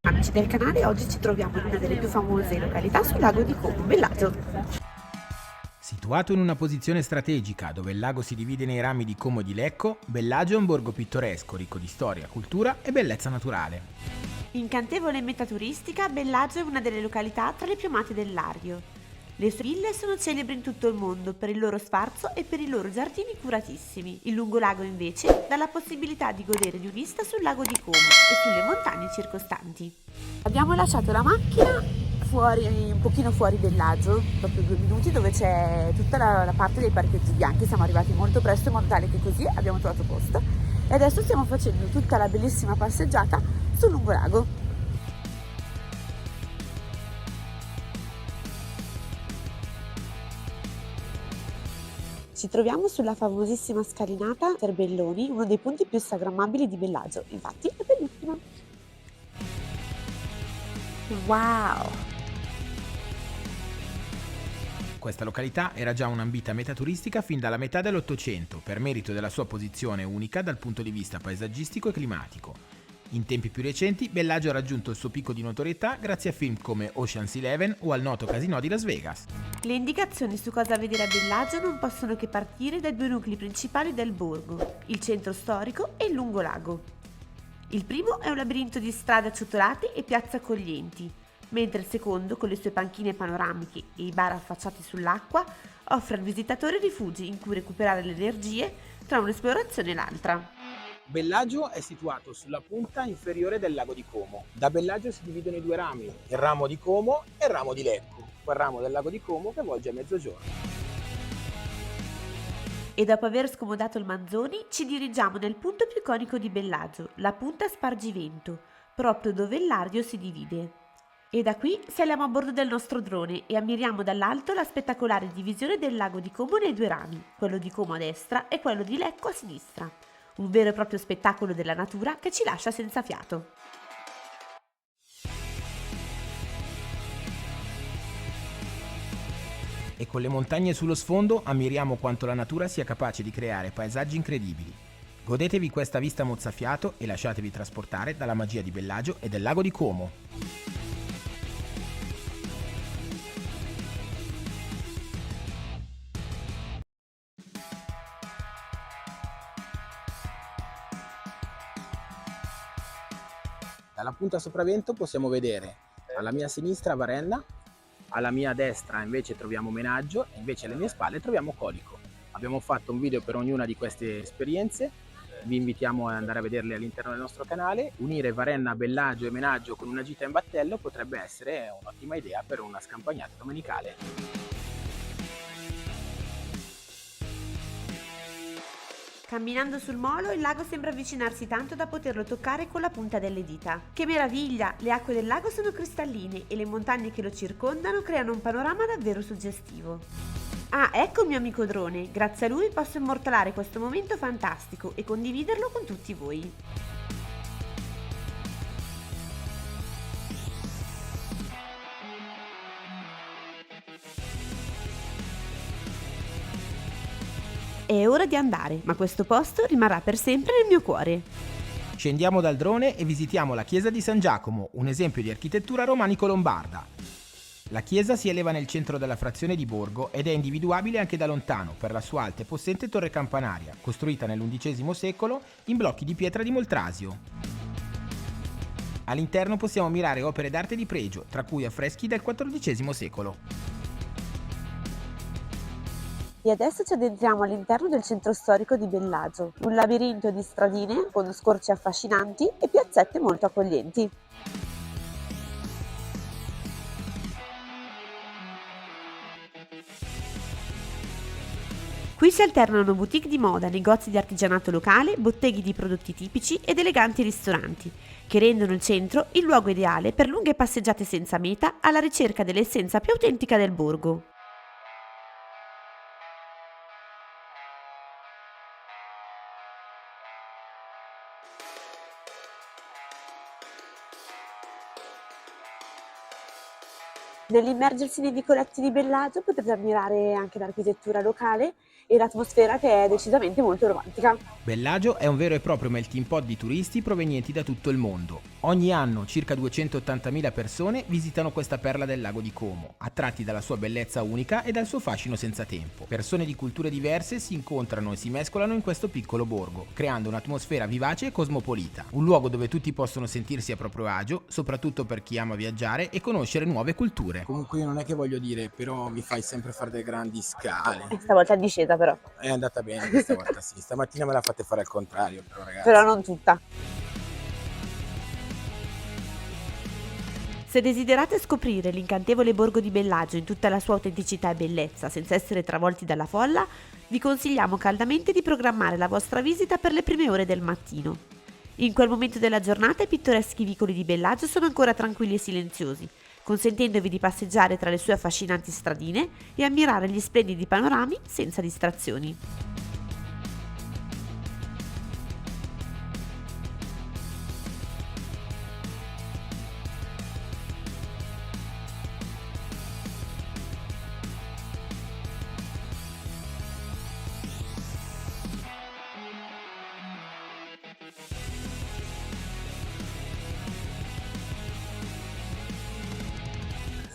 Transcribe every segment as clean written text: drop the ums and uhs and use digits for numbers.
Amici del canale, oggi ci troviamo in una delle più famose località sul lago di Como, Bellagio. Situato in una posizione strategica dove il lago si divide nei rami di Como e di Lecco, Bellagio è un borgo pittoresco ricco di storia, cultura e bellezza naturale. Incantevole meta turistica, Bellagio è una delle località tra le più amate del Lario. Le sue ville sono celebri in tutto il mondo per il loro sfarzo e per i loro giardini curatissimi. Il lungolago invece dà la possibilità di godere di vista sul lago di Como e sulle montagne circostanti. Abbiamo lasciato la macchina fuori, un pochino fuori Bellagio, proprio 2 minuti, dove c'è tutta la parte dei parcheggi bianchi. Siamo arrivati molto presto in modo tale che così abbiamo trovato posto e adesso stiamo facendo tutta la bellissima passeggiata sul lungolago. Ci troviamo sulla famosissima scalinata Terbelloni, uno dei punti più instagrammabili di Bellagio, infatti è bellissima. Wow! Questa località era già un'ambita meta turistica fin dalla metà dell'Ottocento, per merito della sua posizione unica dal punto di vista paesaggistico e climatico. In tempi più recenti, Bellagio ha raggiunto il suo picco di notorietà grazie a film come Ocean's 11 o al noto casino di Las Vegas. Le indicazioni su cosa vedere a Bellagio non possono che partire dai 2 nuclei principali del borgo, il centro storico e il lungolago. Il primo è un labirinto di strade acciottolate e piazze accoglienti, mentre il secondo, con le sue panchine panoramiche e i bar affacciati sull'acqua, offre al visitatore rifugi in cui recuperare le energie tra un'esplorazione e l'altra. Bellagio è situato sulla punta inferiore del lago di Como. Da Bellagio si dividono i due rami, il ramo di Como e il ramo di Lecco, quel ramo del lago di Como che volge a mezzogiorno. E dopo aver scomodato il Manzoni, ci dirigiamo nel punto più iconico di Bellagio, la punta Spargivento, proprio dove il Lario si divide. E da qui saliamo a bordo del nostro drone e ammiriamo dall'alto la spettacolare divisione del lago di Como nei 2 rami, quello di Como a destra e quello di Lecco a sinistra. Un vero e proprio spettacolo della natura che ci lascia senza fiato. E con le montagne sullo sfondo ammiriamo quanto la natura sia capace di creare paesaggi incredibili. Godetevi questa vista mozzafiato e lasciatevi trasportare dalla magia di Bellagio e del lago di Como. Dalla punta Sopravento possiamo vedere alla mia sinistra Varenna, alla mia destra invece troviamo Menaggio e invece alle mie spalle troviamo Colico. Abbiamo fatto un video per ognuna di queste esperienze, vi invitiamo ad andare a vederle all'interno del nostro canale. Unire Varenna, Bellagio e Menaggio con una gita in battello potrebbe essere un'ottima idea per una scampagnata domenicale. Camminando sul molo, il lago sembra avvicinarsi tanto da poterlo toccare con la punta delle dita. Che meraviglia! Le acque del lago sono cristalline e le montagne che lo circondano creano un panorama davvero suggestivo. Ah, ecco il mio amico drone. Grazie a lui posso immortalare questo momento fantastico e condividerlo con tutti voi. È ora di andare, ma questo posto rimarrà per sempre nel mio cuore. Scendiamo dal drone e visitiamo la chiesa di San Giacomo, un esempio di architettura romanico-lombarda. La chiesa si eleva nel centro della frazione di Borgo ed è individuabile anche da lontano per la sua alta e possente torre campanaria, costruita nell'XI secolo in blocchi di pietra di Moltrasio. All'interno possiamo ammirare opere d'arte di pregio, tra cui affreschi del XIV secolo. E adesso ci addentriamo all'interno del centro storico di Bellagio, un labirinto di stradine con scorci affascinanti e piazzette molto accoglienti. Qui si alternano boutique di moda, negozi di artigianato locale, botteghe di prodotti tipici ed eleganti ristoranti, che rendono il centro il luogo ideale per lunghe passeggiate senza meta alla ricerca dell'essenza più autentica del borgo. Nell'immergersi nei vicoletti di Bellagio potete ammirare anche l'architettura locale e l'atmosfera che è decisamente molto romantica. Bellagio è un vero e proprio melting pot di turisti provenienti da tutto il mondo. Ogni anno circa 280.000 persone visitano questa perla del lago di Como, attratti dalla sua bellezza unica e dal suo fascino senza tempo. Persone di culture diverse si incontrano e si mescolano in questo piccolo borgo, creando un'atmosfera vivace e cosmopolita. Un luogo dove tutti possono sentirsi a proprio agio, soprattutto per chi ama viaggiare e conoscere nuove culture. Comunque io non è che voglio dire, però mi fai sempre fare delle grandi scale. Stavolta è discesa però. È andata bene questa volta, sì. Stamattina me la fate fare al contrario, però ragazzi. Però non tutta. Se desiderate scoprire l'incantevole borgo di Bellagio in tutta la sua autenticità e bellezza, senza essere travolti dalla folla, vi consigliamo caldamente di programmare la vostra visita per le prime ore del mattino. In quel momento della giornata i pittoreschi vicoli di Bellagio sono ancora tranquilli e silenziosi, consentendovi di passeggiare tra le sue affascinanti stradine e ammirare gli splendidi panorami senza distrazioni.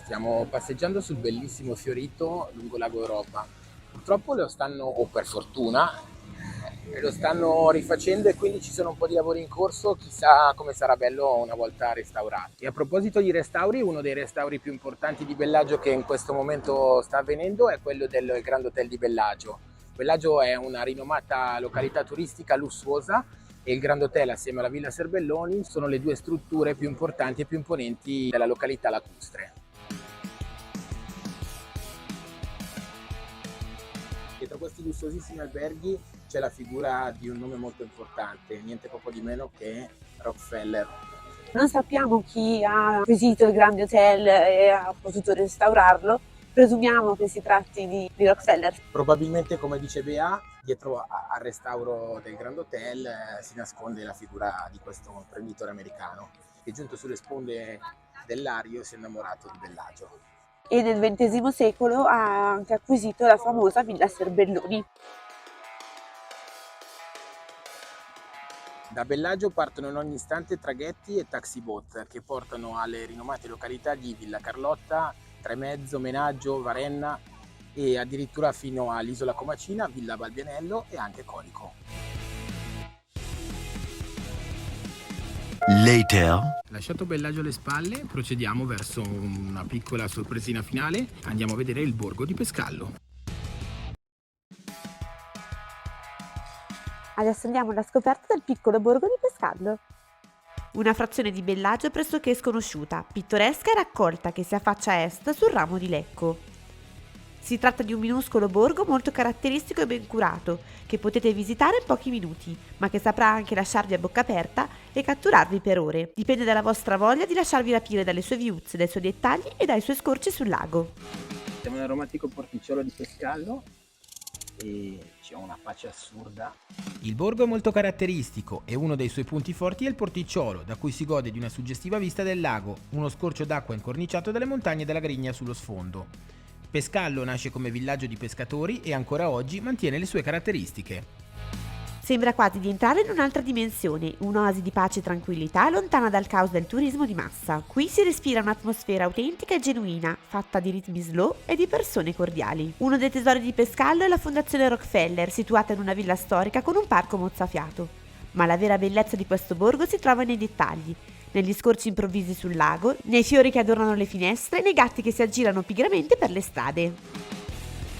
Stiamo passeggiando sul bellissimo fiorito lungo Lago Europa. Purtroppo lo stanno, o per fortuna, lo stanno rifacendo e quindi ci sono un po' di lavori in corso, chissà come sarà bello una volta restaurato. E a proposito di restauri, uno dei restauri più importanti di Bellagio che in questo momento sta avvenendo è quello del Grand Hotel di Bellagio. Bellagio è una rinomata località turistica lussuosa e il Grand Hotel assieme alla Villa Serbelloni sono le due strutture più importanti e più imponenti della località lacustre. Dietro questi lussuosissimi alberghi c'è la figura di un nome molto importante, niente poco di meno che Rockefeller. Non sappiamo chi ha acquisito il Grande Hotel e ha potuto restaurarlo, presumiamo che si tratti di Rockefeller. Probabilmente, come dice Bea, dietro al restauro del Grand Hotel si nasconde la figura di questo imprenditore americano che giunto sulle sponde del Lario si è innamorato di Bellagio. E nel XX secolo ha anche acquisito la famosa Villa Serbelloni. Da Bellagio partono in ogni istante traghetti e taxiboat che portano alle rinomate località di Villa Carlotta, Tremezzo, Menaggio, Varenna e addirittura fino all'isola Comacina, Villa Balbianello e anche Colico. Later. Lasciato Bellagio alle spalle, procediamo verso una piccola sorpresina finale. Andiamo a vedere il borgo di Pescallo. Adesso andiamo alla scoperta del piccolo borgo di Pescallo. Una frazione di Bellagio pressoché sconosciuta, pittoresca e raccolta che si affaccia a est sul ramo di Lecco. Si tratta di un minuscolo borgo molto caratteristico e ben curato, che potete visitare in pochi minuti, ma che saprà anche lasciarvi a bocca aperta e catturarvi per ore. Dipende dalla vostra voglia di lasciarvi rapire dalle sue viuzze, dai suoi dettagli e dai suoi scorci sul lago. Siamo nel romantico porticciolo di Pescallo e c'è una pace assurda. Il borgo è molto caratteristico e uno dei suoi punti forti è il porticciolo, da cui si gode di una suggestiva vista del lago, uno scorcio d'acqua incorniciato dalle montagne della Grigna sullo sfondo. Pescallo nasce come villaggio di pescatori e ancora oggi mantiene le sue caratteristiche. Sembra quasi di entrare in un'altra dimensione, un'oasi di pace e tranquillità lontana dal caos del turismo di massa. Qui si respira un'atmosfera autentica e genuina, fatta di ritmi slow e di persone cordiali. Uno dei tesori di Pescallo è la Fondazione Rockefeller, situata in una villa storica con un parco mozzafiato. Ma la vera bellezza di questo borgo si trova nei dettagli, negli scorci improvvisi sul lago, nei fiori che adornano le finestre e nei gatti che si aggirano pigramente per le strade.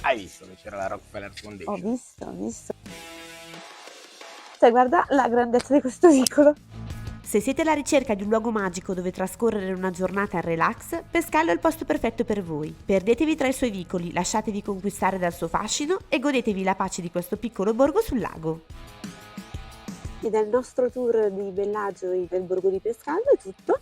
Hai visto che c'era la Rockefeller Foundation? Ho visto. Cioè, guarda la grandezza di questo vicolo. Se siete alla ricerca di un luogo magico dove trascorrere una giornata in relax, Pescallo è il posto perfetto per voi. Perdetevi tra i suoi vicoli, lasciatevi conquistare dal suo fascino e godetevi la pace di questo piccolo borgo sul lago. E dal nostro tour di Bellagio e del borgo di Pescallo è tutto.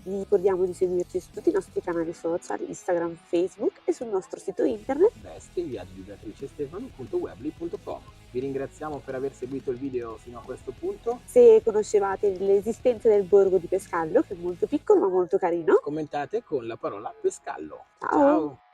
Vi ricordiamo di seguirci su tutti i nostri canali social, Instagram, Facebook e sul nostro sito internet. Bestie, viaggio di Beatrice Stefano.weebly.com. Vi ringraziamo per aver seguito il video fino a questo punto. Se conoscevate l'esistenza del borgo di Pescallo, che è molto piccolo ma molto carino. Commentate con la parola Pescallo. Ciao! Ciao!